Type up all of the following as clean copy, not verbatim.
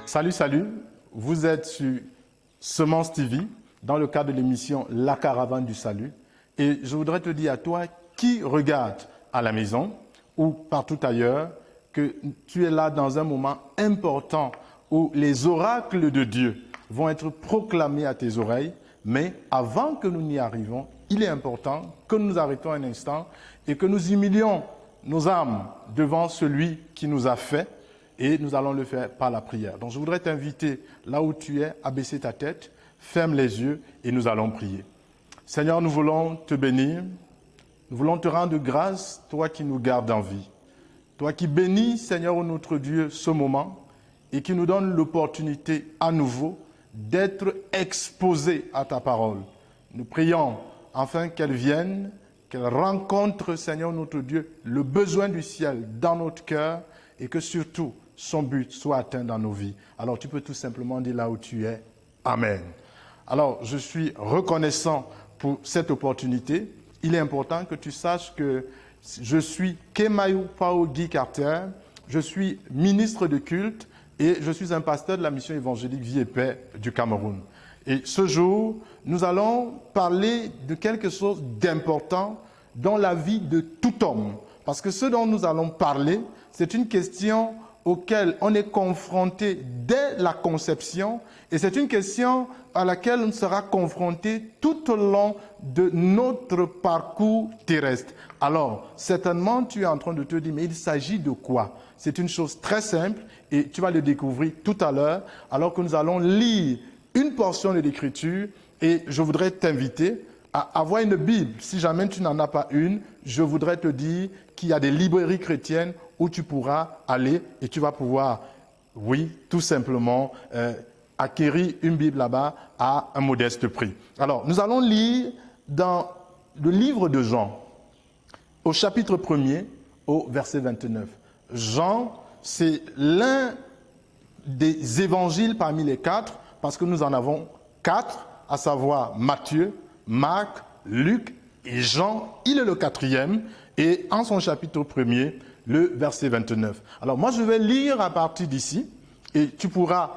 Salut, salut. Vous êtes sur Semence TV dans le cadre de l'émission La Caravane du Salut. Et je voudrais te dire à toi qui regarde à la maison ou partout ailleurs que tu es là dans un moment important où les oracles de Dieu vont être proclamés à tes oreilles. Mais avant que nous n'y arrivions, il est important que nous nous arrêtons un instant et que nous humilions nos âmes devant celui qui nous a fait. Et nous allons le faire par la prière. Donc je voudrais t'inviter, là où tu es, à baisser ta tête, ferme les yeux et nous allons prier. Seigneur, nous voulons te bénir, nous voulons te rendre grâce, toi qui nous gardes en vie. Toi qui bénis, Seigneur, notre Dieu, ce moment et qui nous donne l'opportunité à nouveau d'être exposés à ta parole. Nous prions afin qu'elle vienne, qu'elle rencontre, Seigneur, notre Dieu, le besoin du ciel dans notre cœur et que surtout, son but soit atteint dans nos vies. Alors, tu peux tout simplement dire là où tu es, Amen. Alors, je suis reconnaissant pour cette opportunité. Il est important que tu saches que je suis Kemayu Pao Guy Carter, je suis ministre de culte et je suis un pasteur de la mission évangélique Vie et Paix du Cameroun. Et ce jour, nous allons parler de quelque chose d'important dans la vie de tout homme. Parce que ce dont nous allons parler, c'est une question auquel on est confronté dès la conception et c'est une question à laquelle on sera confronté tout au long de notre parcours terrestre. Alors, certainement, tu es en train de te dire, mais il s'agit de quoi? C'est une chose très simple et tu vas le découvrir tout à l'heure alors que nous allons lire une portion de l'Écriture et je voudrais t'inviter à avoir une Bible. Si jamais tu n'en as pas une, je voudrais te dire qu'il y a des librairies chrétiennes où tu pourras aller et tu vas pouvoir, oui, tout simplement, acquérir une Bible là-bas à un modeste prix. Alors, nous allons lire dans le livre de Jean, au chapitre 1er, au verset 29. Jean, c'est l'un des évangiles parmi les 4, parce que nous en avons 4, à savoir Matthieu, Marc, Luc et Jean. Il est le 4e, et en son chapitre 1er, le verset 29. Alors moi, je vais lire à partir d'ici, et tu pourras,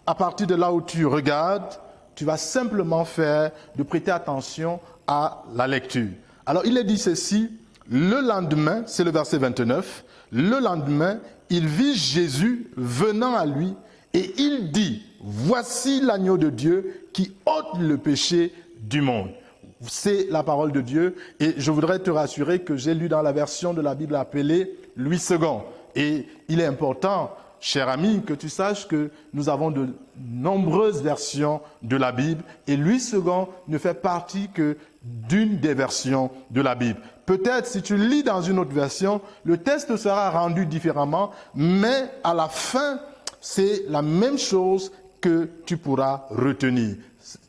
à partir de là où tu regardes, tu vas simplement faire de prêter attention à la lecture. Alors il est dit ceci, le lendemain, c'est le verset 29, le lendemain, il vit Jésus venant à lui, et il dit, voici l'agneau de Dieu qui ôte le péché du monde. C'est la parole de Dieu et je voudrais te rassurer que j'ai lu dans la version de la Bible appelée Louis II. Et il est important, cher ami, que tu saches que nous avons de nombreuses versions de la Bible et Louis II ne fait partie que d'une des versions de la Bible. Peut-être si tu lis dans une autre version, le texte sera rendu différemment, mais à la fin, c'est la même chose que tu pourras retenir.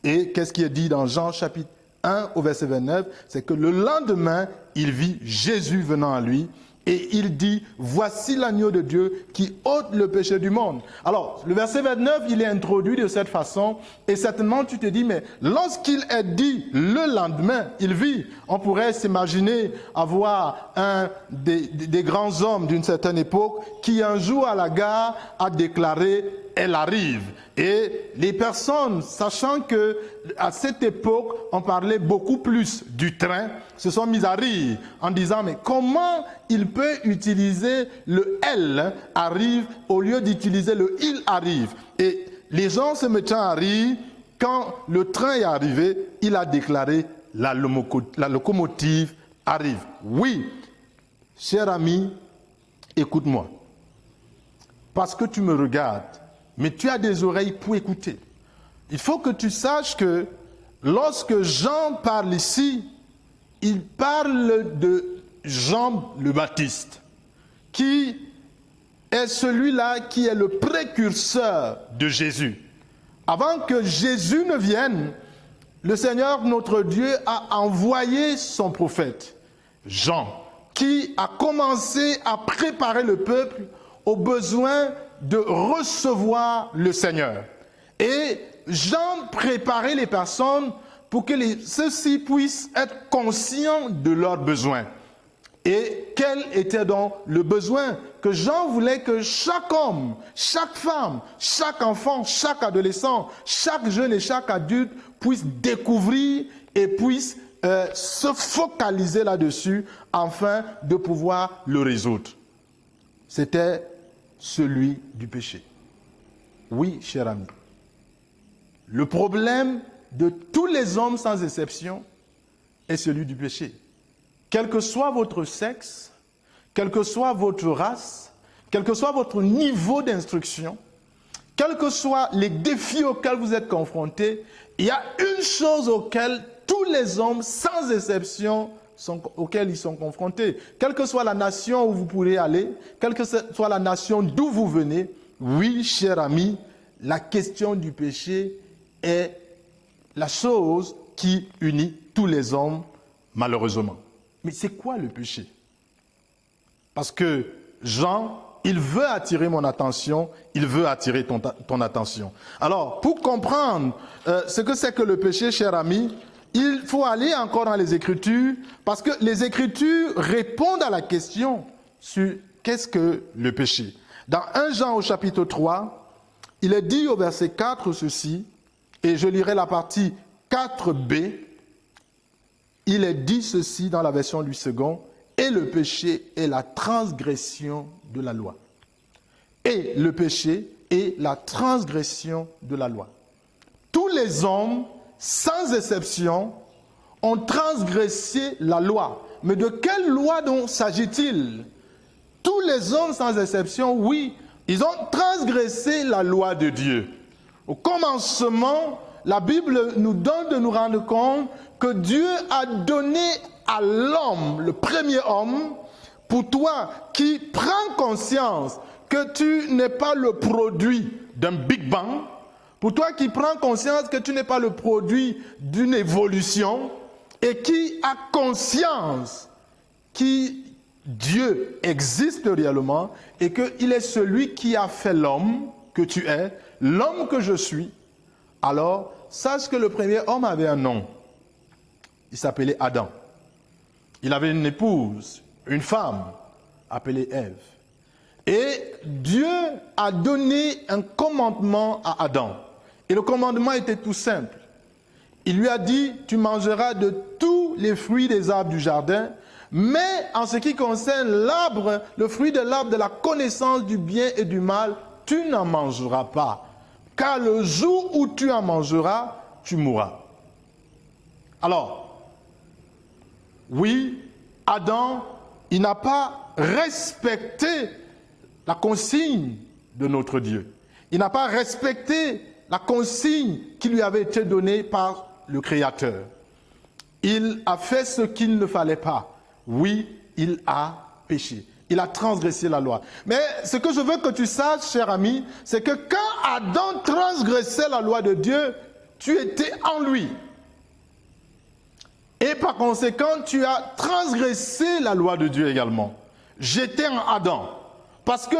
Et qu'est-ce qui est dit dans Jean chapitre 1 au verset 29, c'est que le lendemain, il vit Jésus venant à lui et il dit, voici l'agneau de Dieu qui ôte le péché du monde. Alors, le verset 29, il est introduit de cette façon et certainement tu te dis, mais lorsqu'il est dit le lendemain, il vit, on pourrait s'imaginer avoir un des grands hommes d'une certaine époque qui un jour à la gare a déclaré, elle arrive. Et les personnes, sachant que à cette époque, on parlait beaucoup plus du train, se sont mis à rire en disant, mais comment il peut utiliser le elle arrive au lieu d'utiliser le il arrive? Et les gens se mettant à rire, quand le train est arrivé, il a déclaré, la locomotive arrive. Oui, cher ami, écoute-moi. Parce que tu me regardes, mais tu as des oreilles pour écouter. Il faut que tu saches que lorsque Jean parle ici, il parle de Jean le Baptiste, qui est celui-là qui est le précurseur de Jésus. Avant que Jésus ne vienne, le Seigneur notre Dieu a envoyé son prophète, Jean, qui a commencé à préparer le peuple au besoin de recevoir le Seigneur. Et Jean préparait les personnes pour que ceux-ci puissent être conscients de leurs besoins. Et quel était donc le besoin? Que Jean voulait que chaque homme, chaque femme, chaque enfant, chaque adolescent, chaque jeune et chaque adulte puisse découvrir et puisse se focaliser là-dessus afin de pouvoir le résoudre. C'était celui du péché. Oui, cher ami. Le problème de tous les hommes sans exception est celui du péché. Quel que soit votre sexe, quelle que soit votre race, quel que soit votre niveau d'instruction, quels que soient les défis auxquels vous êtes confrontés, il y a une chose auquel tous les hommes, sans exception, auxquels ils sont confrontés. Quelle que soit la nation où vous pourrez aller, quelle que soit la nation d'où vous venez, oui, cher ami, la question du péché est la chose qui unit tous les hommes, malheureusement. Mais c'est quoi le péché? Parce que Jean, il veut attirer mon attention, il veut attirer ton attention. Alors, pour comprendre ce que c'est que le péché, cher ami, il faut aller encore dans les Écritures, parce que les Écritures répondent à la question sur qu'est-ce que le péché. Dans 1 Jean au chapitre 3, il est dit au verset 4 ceci, et je lirai la partie 4b, il est dit ceci dans la version Louis II, et le péché est la transgression de la loi. Et le péché est la transgression de la loi. Tous les hommes, sans exception, ont transgressé la loi. Mais de quelle loi donc s'agit-il? Tous les hommes, sans exception, oui, ils ont transgressé la loi de Dieu. Au commencement, la Bible nous donne de nous rendre compte que Dieu a donné à l'homme, le premier homme, pour toi qui prends conscience que tu n'es pas le produit d'un Big Bang, pour toi qui prends conscience que tu n'es pas le produit d'une évolution et qui a conscience que Dieu existe réellement et qu'il est celui qui a fait l'homme que tu es, l'homme que je suis, alors sache que le premier homme avait un nom. Il s'appelait Adam. Il avait une épouse, une femme, appelée Ève. Et Dieu a donné un commandement à Adam. Et le commandement était tout simple. Il lui a dit, tu mangeras de tous les fruits des arbres du jardin, mais en ce qui concerne l'arbre, le fruit de l'arbre de la connaissance du bien et du mal, tu n'en mangeras pas. Car le jour où tu en mangeras, tu mourras. Alors, oui, Adam, il n'a pas respecté la consigne de notre Dieu. Il n'a pas respecté la consigne qui lui avait été donnée par le Créateur. Il a fait ce qu'il ne fallait pas. Oui, il a péché. Il a transgressé la loi. Mais ce que je veux que tu saches, cher ami, c'est que quand Adam transgressait la loi de Dieu, tu étais en lui. Et par conséquent, tu as transgressé la loi de Dieu également. J'étais en Adam. Parce que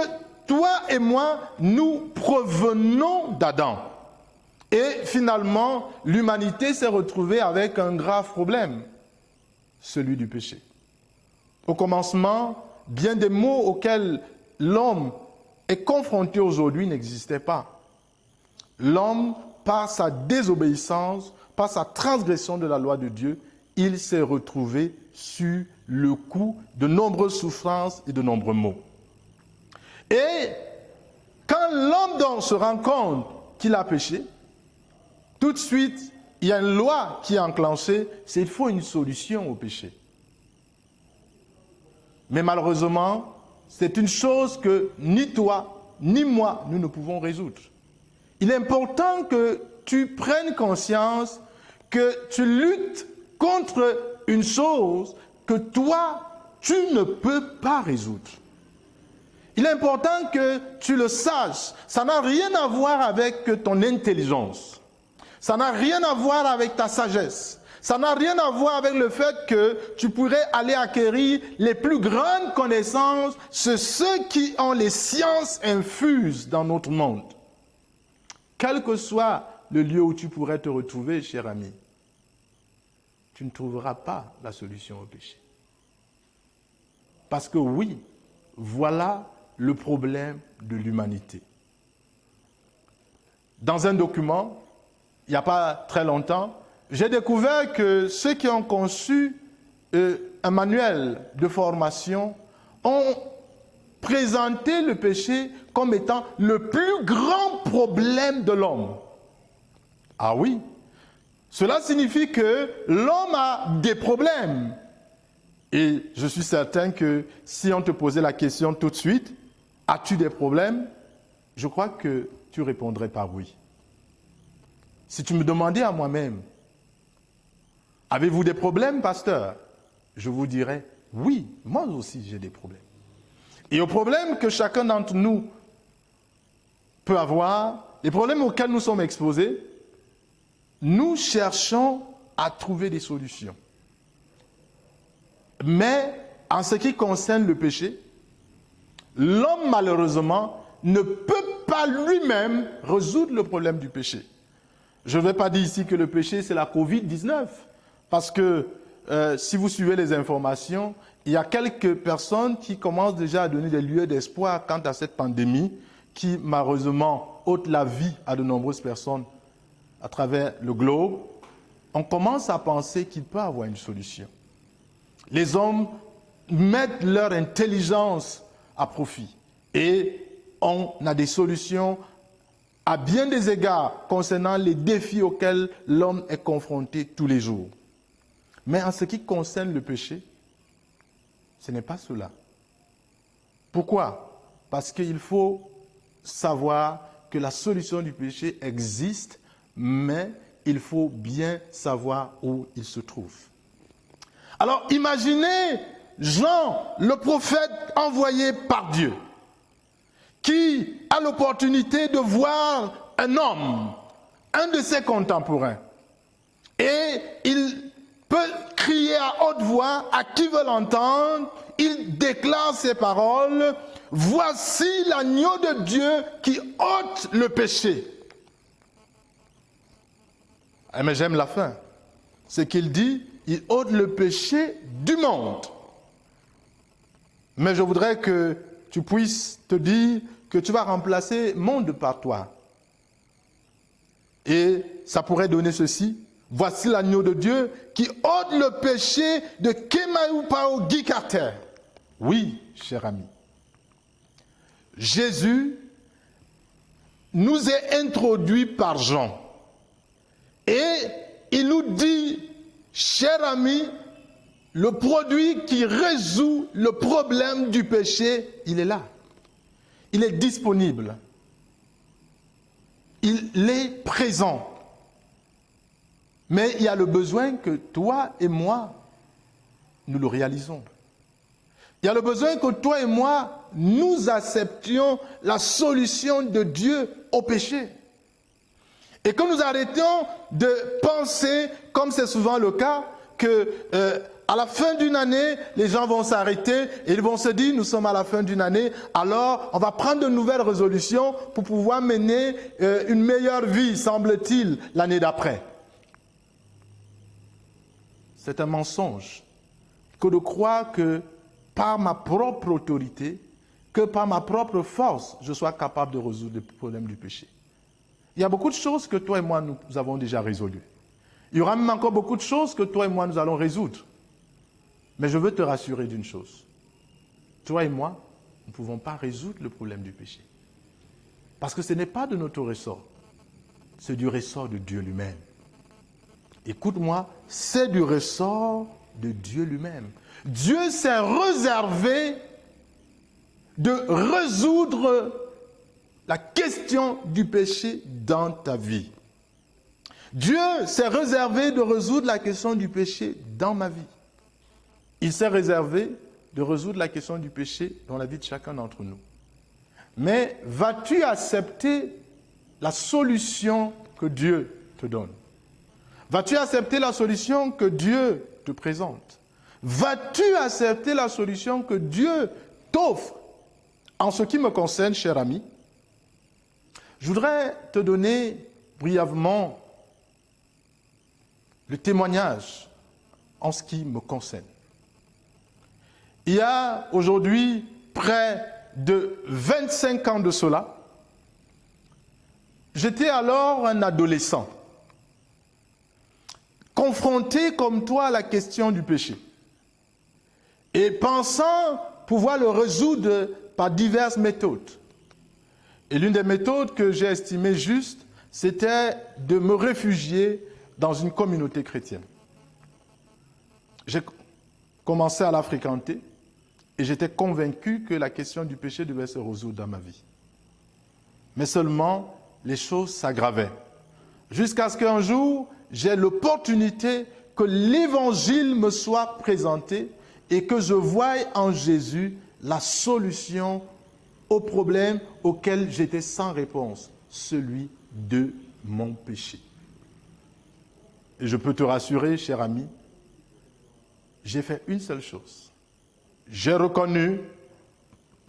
toi et moi, nous provenons d'Adam. Et finalement, l'humanité s'est retrouvée avec un grave problème, celui du péché. Au commencement, bien des mots auxquels l'homme est confronté aujourd'hui n'existaient pas. L'homme, par sa désobéissance, par sa transgression de la loi de Dieu, il s'est retrouvé sur le coup de nombreuses souffrances et de nombreux maux. Et quand l'homme donc se rend compte qu'il a péché, tout de suite, il y a une loi qui est enclenchée, c'est qu'il faut une solution au péché. Mais malheureusement, c'est une chose que ni toi, ni moi, nous ne pouvons résoudre. Il est important que tu prennes conscience que tu luttes contre une chose que toi, tu ne peux pas résoudre. Il est important que tu le saches. Ça n'a rien à voir avec ton intelligence. Ça n'a rien à voir avec ta sagesse. Ça n'a rien à voir avec le fait que tu pourrais aller acquérir les plus grandes connaissances chez ceux qui ont les sciences infuses dans notre monde. Quel que soit le lieu où tu pourrais te retrouver, cher ami, tu ne trouveras pas la solution au péché. Parce que oui, voilà le problème de l'humanité. Dans un document, il n'y a pas très longtemps, j'ai découvert que ceux qui ont conçu un manuel de formation ont présenté le péché comme étant le plus grand problème de l'homme. Ah oui, cela signifie que l'homme a des problèmes. Et je suis certain que si on te posait la question tout de suite, as-tu des problèmes? Je crois que tu répondrais par oui. Si tu me demandais à moi-même, avez-vous des problèmes, pasteur? Je vous dirais, oui, moi aussi j'ai des problèmes. Et aux problèmes que chacun d'entre nous peut avoir, les problèmes auxquels nous sommes exposés, nous cherchons à trouver des solutions. Mais en ce qui concerne le péché, l'homme malheureusement ne peut pas lui-même résoudre le problème du péché. Je ne vais pas dire ici que le péché c'est la Covid-19, parce que si vous suivez les informations, il y a quelques personnes qui commencent déjà à donner des lieux d'espoir quant à cette pandémie qui malheureusement ôte la vie à de nombreuses personnes à travers le globe. On commence à penser qu'il peut y avoir une solution. Les hommes mettent leur intelligence à profit et on a des solutions à bien des égards concernant les défis auxquels l'homme est confronté tous les jours. Mais en ce qui concerne le péché, ce n'est pas cela. Pourquoi? Parce qu'il faut savoir que la solution du péché existe, mais il faut bien savoir où il se trouve. Alors imaginez Jean, le prophète envoyé par Dieu, qui a l'opportunité de voir un homme, un de ses contemporains, et il peut crier à haute voix à qui veut l'entendre, il déclare ces paroles, « Voici l'agneau de Dieu qui ôte le péché. » Mais j'aime la fin. Ce qu'il dit, il ôte le péché du monde. Mais je voudrais que tu puisses te dire que tu vas remplacer monde par toi. Et ça pourrait donner ceci. Voici l'agneau de Dieu qui ôte le péché de Kemaupao Gikate. Oui, cher ami. Jésus nous est introduit par Jean. Et il nous dit, cher ami, le produit qui résout le problème du péché, il est là. Il est disponible. Il est présent. Mais il y a le besoin que toi et moi, nous le réalisons. Il y a le besoin que toi et moi, nous acceptions la solution de Dieu au péché. Et que nous arrêtions de penser, comme c'est souvent le cas, que à la fin d'une année, les gens vont s'arrêter et ils vont se dire, nous sommes à la fin d'une année, alors on va prendre de nouvelles résolutions pour pouvoir mener une meilleure vie, semble-t-il, l'année d'après. C'est un mensonge que de croire que par ma propre autorité, que par ma propre force, je sois capable de résoudre le problème du péché. Il y a beaucoup de choses que toi et moi, nous avons déjà résolues. Il y aura même encore beaucoup de choses que toi et moi, nous allons résoudre. Mais je veux te rassurer d'une chose. Toi et moi, nous ne pouvons pas résoudre le problème du péché. Parce que ce n'est pas de notre ressort. C'est du ressort de Dieu lui-même. Écoute-moi, c'est du ressort de Dieu lui-même. Dieu s'est réservé de résoudre la question du péché dans ta vie. Dieu s'est réservé de résoudre la question du péché dans ma vie. Il s'est réservé de résoudre la question du péché dans la vie de chacun d'entre nous. Mais vas-tu accepter la solution que Dieu te donne? Vas-tu accepter la solution que Dieu te présente? Vas-tu accepter la solution que Dieu t'offre? En ce qui me concerne, cher ami, je voudrais te donner brièvement le témoignage en ce qui me concerne. Il y a aujourd'hui près de 25 ans de cela. J'étais alors un adolescent, confronté comme toi à la question du péché, et pensant pouvoir le résoudre par diverses méthodes. Et l'une des méthodes que j'ai estimées juste, c'était de me réfugier dans une communauté chrétienne. J'ai commencé à la fréquenter et j'étais convaincu que la question du péché devait se résoudre dans ma vie. Mais seulement, les choses s'aggravaient. Jusqu'à ce qu'un jour, j'ai l'opportunité que l'évangile me soit présenté et que je voie en Jésus la solution au problème auquel j'étais sans réponse, celui de mon péché. Et je peux te rassurer, cher ami, j'ai fait une seule chose. J'ai reconnu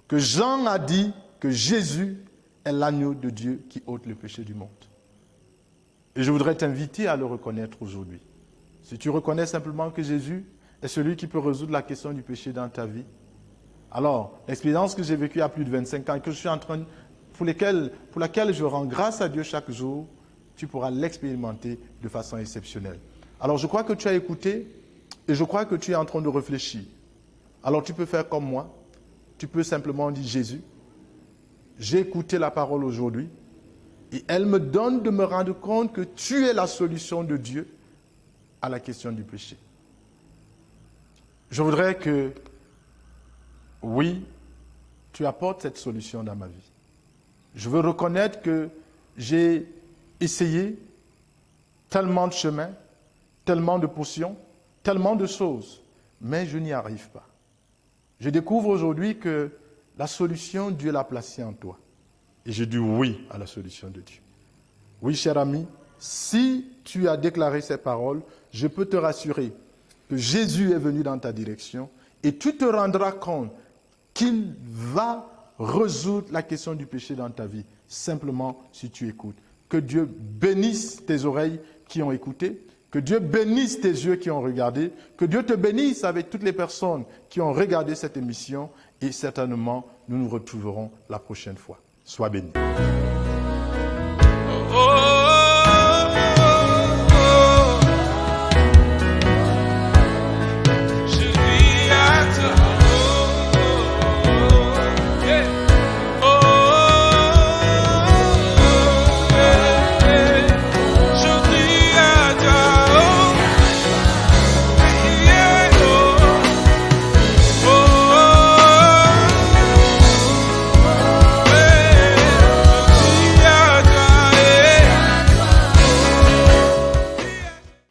que Jean a dit que Jésus est l'agneau de Dieu qui ôte le péché du monde. Et je voudrais t'inviter à le reconnaître aujourd'hui. Si tu reconnais simplement que Jésus est celui qui peut résoudre la question du péché dans ta vie, alors l'expérience que j'ai vécue il y a plus de 25 ans et que je suis en train, pour laquelle je rends grâce à Dieu chaque jour, tu pourras l'expérimenter de façon exceptionnelle. Alors je crois que tu as écouté et je crois que tu es en train de réfléchir. Alors tu peux faire comme moi. Tu peux simplement dire Jésus, j'ai écouté la parole aujourd'hui et elle me donne de me rendre compte que tu es la solution de Dieu à la question du péché. Je voudrais que, oui, tu apportes cette solution dans ma vie. Je veux reconnaître que j'ai essayé tellement de chemins, tellement de potions, tellement de choses, mais je n'y arrive pas. Je découvre aujourd'hui que la solution, Dieu l'a placée en toi. Et je dis oui à la solution de Dieu. Oui, cher ami, si tu as déclaré ces paroles, je peux te rassurer que Jésus est venu dans ta direction et tu te rendras compte qu'il va résoudre la question du péché dans ta vie, simplement si tu écoutes. Que Dieu bénisse tes oreilles qui ont écouté, que Dieu bénisse tes yeux qui ont regardé, que Dieu te bénisse avec toutes les personnes qui ont regardé cette émission et certainement nous nous retrouverons la prochaine fois. Sois béni.